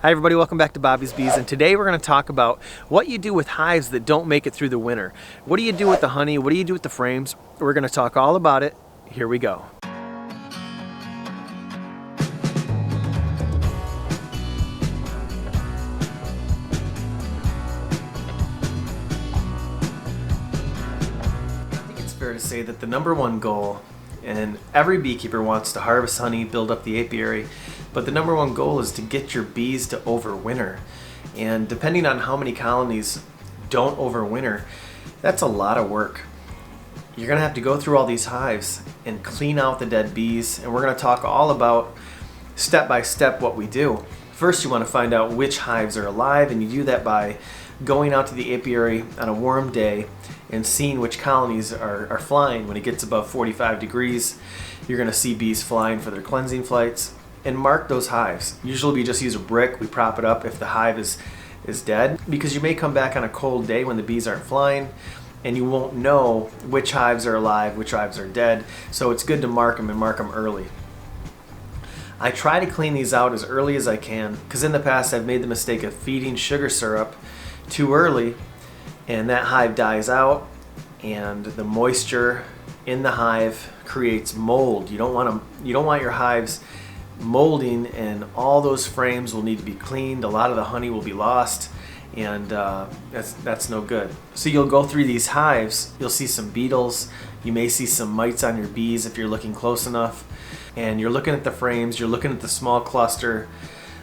Hi everybody, welcome back to Bobby's Bees, and today we're going to talk about what you do with hives that don't make it through the winter. What do you do with the honey? What do you do with the frames? We're going to talk all about it. Here we go. I think it's fair to say that the number one goal, and every beekeeper wants to harvest honey, build up the apiary, but the number one goal is to get your bees to overwinter. And depending on how many colonies don't overwinter, that's a lot of work. You're gonna have to go through all these hives and clean out the dead bees, and we're gonna talk all about step by step what we do. First, you wanna find out which hives are alive, and you do that by going out to the apiary on a warm day and seeing which colonies are flying. When it gets above 45 degrees, you're gonna see bees flying for their cleansing flights. And mark those hives. Usually we just use a brick, we prop it up if the hive is dead, because you may come back on a cold day when the bees aren't flying and you won't know which hives are alive, which hives are dead, so it's good to mark them and mark them early. I try to clean these out as early as I can, because in the past I've made the mistake of feeding sugar syrup too early and that hive dies out and the moisture in the hive creates mold. You don't want your hives molding, and all those frames will need to be cleaned. A lot of the honey will be lost, and that's no good. So you'll go through these hives, you'll see some beetles, you may see some mites on your bees if you're looking close enough, and you're looking at the frames, you're looking at the small cluster.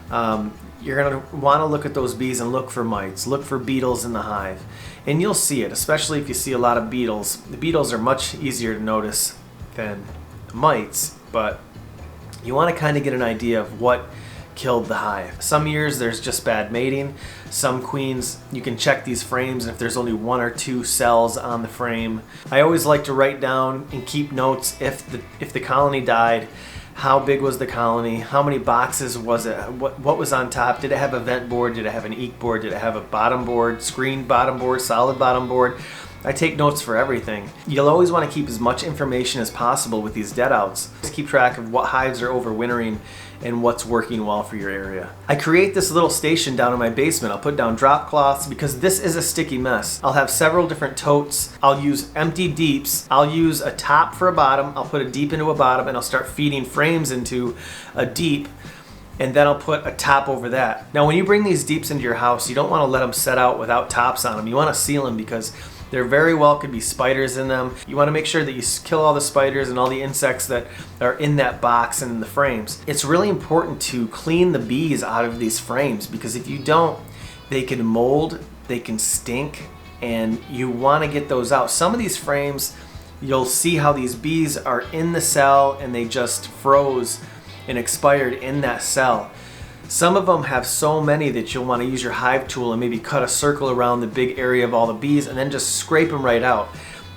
You're going to want to look at those bees and look for mites, look for beetles in the hive, and you'll see it, especially if you see a lot of beetles. The beetles are much easier to notice than the mites, but you want to kind of get an idea of what killed the hive. Some years there's just bad mating. Some queens, you can check these frames, and if there's only one or two cells on the frame. I always like to write down and keep notes if the colony died. How big was the colony? How many boxes was it? What was on top? Did it have a vent board? Did it have an eek board? Did it have a bottom board, screened bottom board, solid bottom board? I take notes for everything. You'll always want to keep as much information as possible with these dead outs. Just keep track of what hives are overwintering and what's working well for your area. I create this little station down in my basement. I'll put down drop cloths because this is a sticky mess. I'll have several different totes. I'll use empty deeps. I'll use a top for a bottom. I'll put a deep into a bottom, and I'll start feeding frames into a deep, and then I'll put a top over that. Now when you bring these deeps into your house, you don't want to let them set out without tops on them. You want to seal them because there very well could be spiders in them. You want to make sure that you kill all the spiders and all the insects that are in that box and in the frames. It's really important to clean the bees out of these frames, because if you don't, they can mold, they can stink, and you want to get those out. Some of these frames, you'll see how these bees are in the cell and they just froze and expired in that cell. Some of them have so many that you'll want to use your hive tool and maybe cut a circle around the big area of all the bees and then just scrape them right out.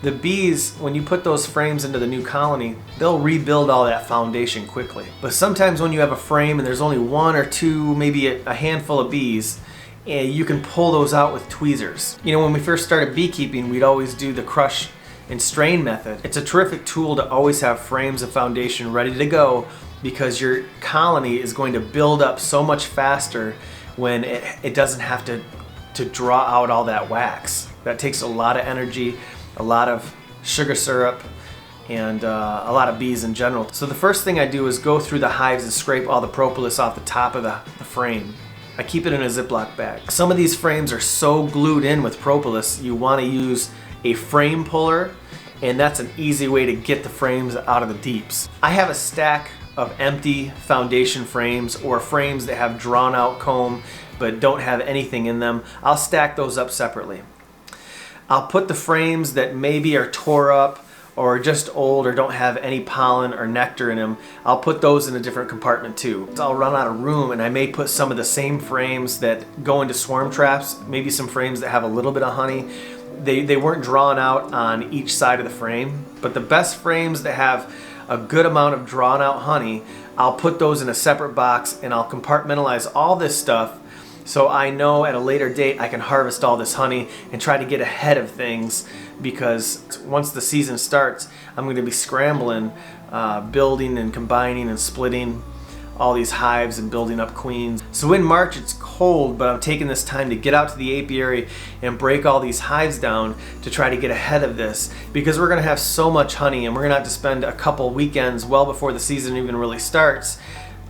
The bees, when you put those frames into the new colony, they'll rebuild all that foundation quickly. But sometimes when you have a frame and there's only one or two, maybe a handful of bees, you can pull those out with tweezers. You know, when we first started beekeeping, we'd always do the crush and strain method. It's a terrific tool to always have frames of foundation ready to go, because your colony is going to build up so much faster when it doesn't have to draw out all that wax. That takes a lot of energy, a lot of sugar syrup, and a lot of bees in general. So the first thing I do is go through the hives and scrape all the propolis off the top of the frame. I keep it in a Ziploc bag. Some of these frames are so glued in with propolis, you want to use a frame puller, and that's an easy way to get the frames out of the deeps. I have a stack of empty foundation frames, or frames that have drawn out comb but don't have anything in them. I'll stack those up separately. I'll put the frames that maybe are tore up or just old or don't have any pollen or nectar in them, I'll put those in a different compartment too. I'll run out of room, and I may put some of the same frames that go into swarm traps, maybe some frames that have a little bit of honey. They weren't drawn out on each side of the frame, but the best frames that have a good amount of drawn out honey, I'll put those in a separate box, and I'll compartmentalize all this stuff so I know at a later date I can harvest all this honey and try to get ahead of things, because once the season starts, I'm going to be scrambling, building and combining and splitting all these hives and building up queens. So in March it's cold, but I'm taking this time to get out to the apiary and break all these hives down to try to get ahead of this, because we're gonna have so much honey and we're gonna have to spend a couple weekends well before the season even really starts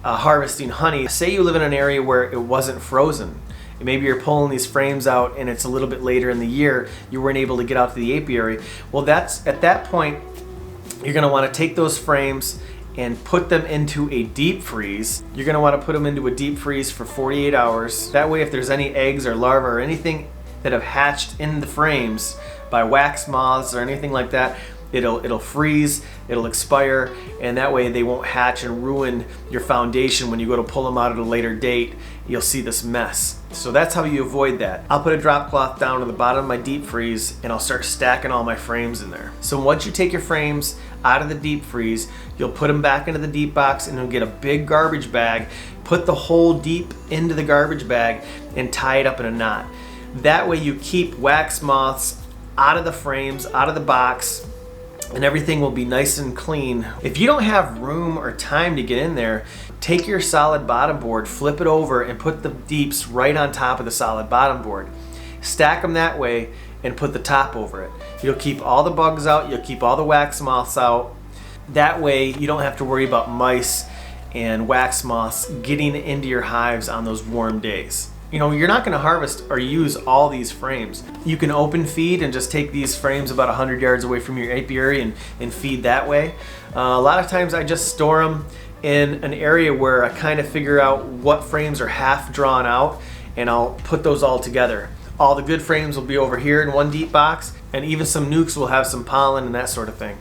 harvesting honey. Say you live in an area where it wasn't frozen. Maybe you're pulling these frames out and it's a little bit later in the year, you weren't able to get out to the apiary. Well, that's at that point, you're gonna wanna take those frames and put them into a deep freeze. You're gonna wanna put them into a deep freeze for 48 hours. That way, if there's any eggs or larvae or anything that have hatched in the frames by wax moths or anything like that, it'll freeze, it'll expire, and that way they won't hatch and ruin your foundation. When you go to pull them out at a later date, you'll see this mess. So that's how you avoid that. I'll put a drop cloth down to the bottom of my deep freeze and I'll start stacking all my frames in there. So once you take your frames out of the deep freeze, you'll put them back into the deep box and you'll get a big garbage bag, put the whole deep into the garbage bag and tie it up in a knot. That way you keep wax moths out of the frames, out of the box, and everything will be nice and clean. If you don't have room or time to get in there, take your solid bottom board, flip it over, and put the deeps right on top of the solid bottom board. Stack them that way and put the top over it. You'll keep all the bugs out, you'll keep all the wax moths out. That way you don't have to worry about mice and wax moths getting into your hives on those warm days. You know, you're not gonna harvest or use all these frames. You can open feed and just take these frames about 100 yards away from your apiary and feed that way. A lot of times I just store them in an area where I kind of figure out what frames are half drawn out, and I'll put those all together. All the good frames will be over here in one deep box, and even some NUCS will have some pollen and that sort of thing.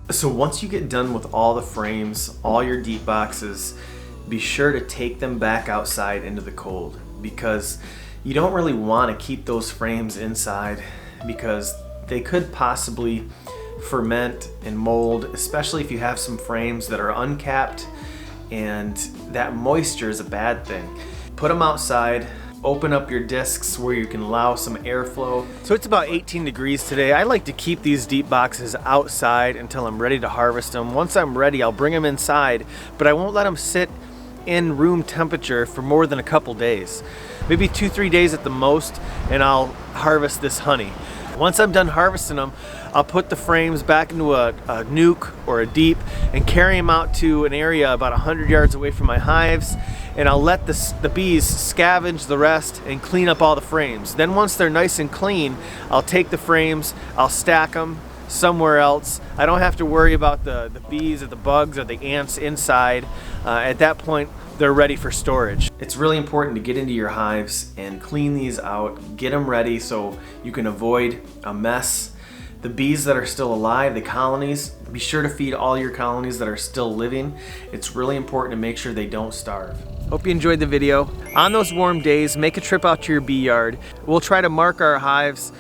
So once you get done with all the frames, all your deep boxes, be sure to take them back outside into the cold, because you don't really want to keep those frames inside, because they could possibly ferment and mold, especially if you have some frames that are uncapped, and that moisture is a bad thing. Put them outside. Open up your discs where you can allow some airflow. So it's about 18 degrees today. I like to keep these deep boxes outside until I'm ready to harvest them. Once I'm ready, I'll bring them inside, but I won't let them sit in room temperature for more than a couple days. Maybe 2-3 days at the most, and I'll harvest this honey. Once I'm done harvesting them, I'll put the frames back into a nuc or a deep and carry them out to an area about 100 yards away from my hives, and I'll let the bees scavenge the rest and clean up all the frames. Then once they're nice and clean, I'll take the frames, I'll stack them somewhere else. I don't have to worry about the bees or the bugs or the ants inside. At that point, they're ready for storage. It's really important to get into your hives and clean these out, get them ready so you can avoid a mess. The bees that are still alive, the colonies, be sure to feed all your colonies that are still living. It's really important to make sure they don't starve. Hope you enjoyed the video. On those warm days, make a trip out to your bee yard. We'll try to mark our hives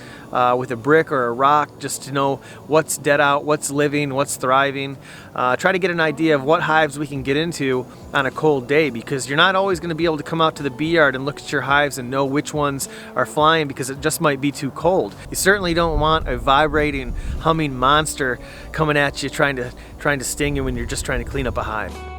with a brick or a rock just to know what's dead out, what's living, what's thriving. Try to get an idea of what hives we can get into on a cold day, because you're not always going to be able to come out to the bee yard and look at your hives and know which ones are flying, because it just might be too cold. You certainly don't want a vibrating, humming monster coming at you trying to sting you when you're just trying to clean up a hive.